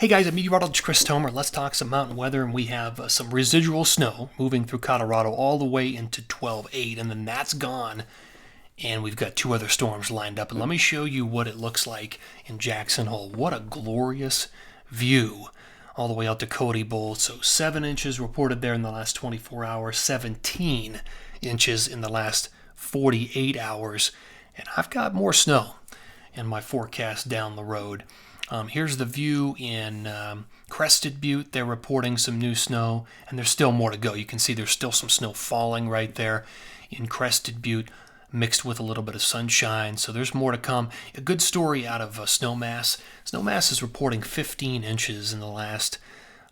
Hey guys, I'm Meteorologist Chris Tomer. Let's talk some mountain weather, and we have some residual snow moving through Colorado all the way into 12/8, and then that's gone, and we've got two other storms lined up. And let me show you what it looks like in Jackson Hole. What a glorious view all the way out to Cody Bowl. So 7 inches reported there in the last 24 hours, 17 inches in the last 48 hours, and I've got more snow in my forecast down the road. Here's the view in Crested Butte. They're reporting some new snow, and there's still more to go. You can see there's still some snow falling right there in Crested Butte, mixed with a little bit of sunshine. So there's more to come. A good story out of Snowmass. Snowmass is reporting 15 inches in the last,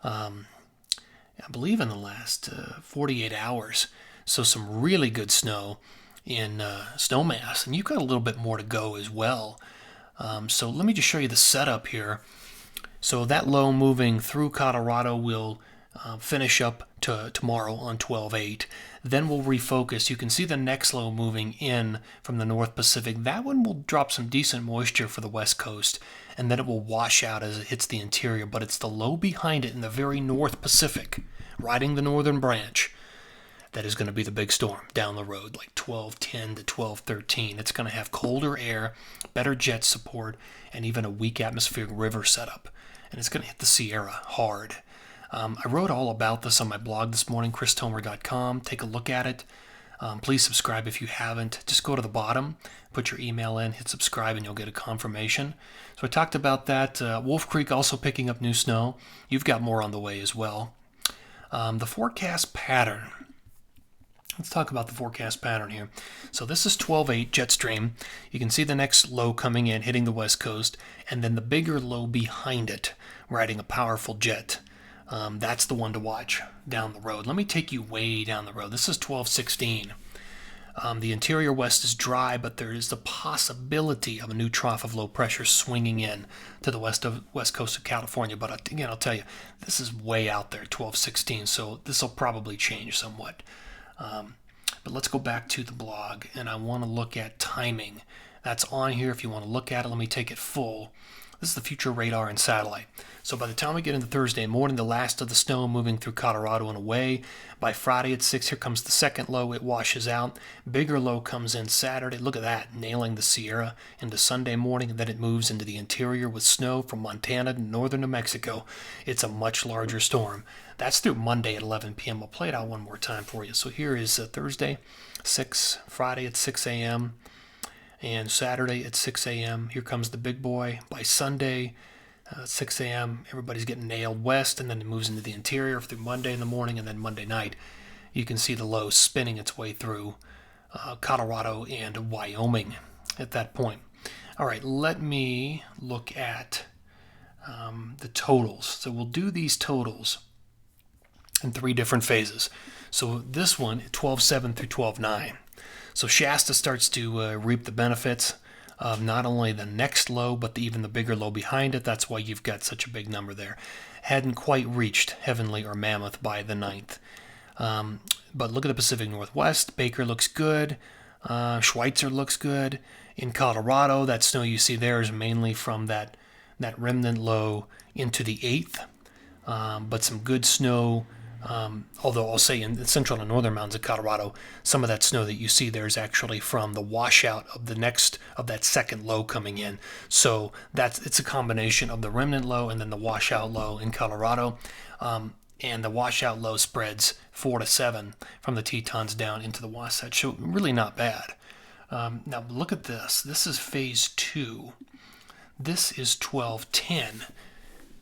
I believe in the last 48 hours. So some really good snow in Snowmass, and you've got a little bit more to go as well. So let me just show you the setup here. So that low moving through Colorado will finish up to tomorrow on 12/8. Then we'll refocus. You can see the next low moving in from the North Pacific. That one will drop some decent moisture for the West Coast, and then it will wash out as it hits the interior. But it's the low behind it in the very North Pacific, riding the northern branch, that is going to be the big storm down the road, like 12/10 to 12/13. It's going to have colder air, better jet support, and even a weak atmospheric river setup. And it's going to hit the Sierra hard. I wrote all about this on my blog this morning, christomer.com. Take a look at it. Please subscribe if you haven't. Just go to the bottom, put your email in, hit subscribe, and you'll get a confirmation. So I talked about that. Wolf Creek also picking up new snow. You've got more on the way as well. The forecast pattern. Let's talk about the forecast pattern here. So this is 12/8 jet stream. You can see the next low coming in, hitting the West Coast, and then the bigger low behind it, riding a powerful jet. That's the one to watch down the road. Let me take you way down the road. This is 12/16. The interior west is dry, but there is the possibility of a new trough of low pressure swinging in to the west coast of California. But again, I'll tell you, this is way out there, 12/16, so this will probably change somewhat. But let's go back to the blog, and I want to look at timing. That's on here if you want to look at it. Let me take it full. This is the future radar and satellite. So by the time we get into Thursday morning, the last of the snow moving through Colorado and away. By Friday at 6, here comes the second low. It washes out. Bigger low comes in Saturday. Look at that, nailing the Sierra into Sunday morning. And then it moves into the interior with snow from Montana to northern New Mexico. It's a much larger storm. That's through Monday at 11 p.m. I'll play it out one more time for you. So here is Thursday, 6, Friday at 6 a.m., and Saturday at 6 a.m. Here comes the big boy. By Sunday, 6 a.m., everybody's getting nailed west, and then it moves into the interior through Monday in the morning, and then Monday night, you can see the low spinning its way through Colorado and Wyoming at that point. All right, let me look at the totals. So we'll do these totals in 3 different phases. So this one, 12/7 through 12/9. So Shasta starts to reap the benefits of not only the next low, but even the bigger low behind it. That's why you've got such a big number there. Hadn't quite reached Heavenly or Mammoth by the 9th. But look at the Pacific Northwest. Baker looks good. Schweitzer looks good. In Colorado, that snow you see there is mainly from that remnant low into the 8th. But some good snow. Although I'll say in the central and northern mountains of Colorado, some of that snow that you see there is actually from the washout of that second low coming in. So it's a combination of the remnant low and then the washout low in Colorado. And the washout low spreads 4 to 7 from the Tetons down into the Wasatch. So really not bad. Now look at this. This is phase 2. This is 12/10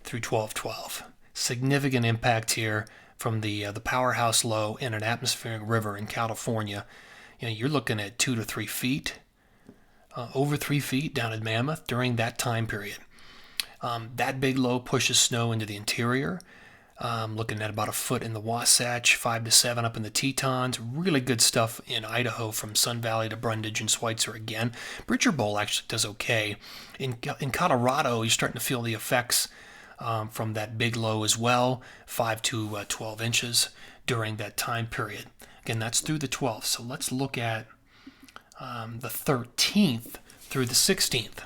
through 12/12. Significant impact here from the powerhouse low and an atmospheric river in California. You're looking at 2 to 3 feet, over 3 feet down at Mammoth during that time period. That big low pushes snow into the interior. Looking at about a foot in the Wasatch, 5 to 7 up in the Tetons. Really good stuff in Idaho from Sun Valley to Brundage and Schweitzer again. Bridger Bowl actually does okay. In Colorado, you're starting to feel the effects from that big low as well, 5 to 12 inches during that time period. Again, that's through the 12th. So let's look at the 13th through the 16th.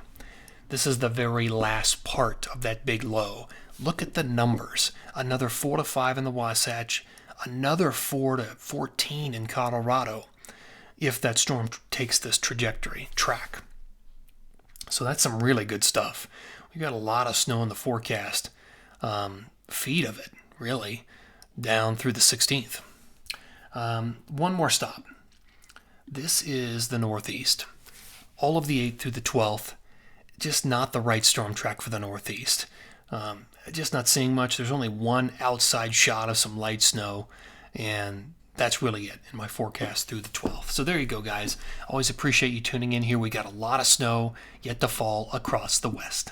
This is the very last part of that big low. look at the numbers. Another 4 to 5 in the Wasatch, another 4 to 14 in Colorado if that storm takes this track. So that's some really good stuff. We got a lot of snow in the forecast, feet of it, really, down through the 16th. One more stop. This is the Northeast. All of the 8th through the 12th, just not the right storm track for the Northeast. Just not seeing much. There's only one outside shot of some light snow, and that's really it in my forecast through the 12th. So there you go, guys. Always appreciate you tuning in here. We got a lot of snow yet to fall across the West.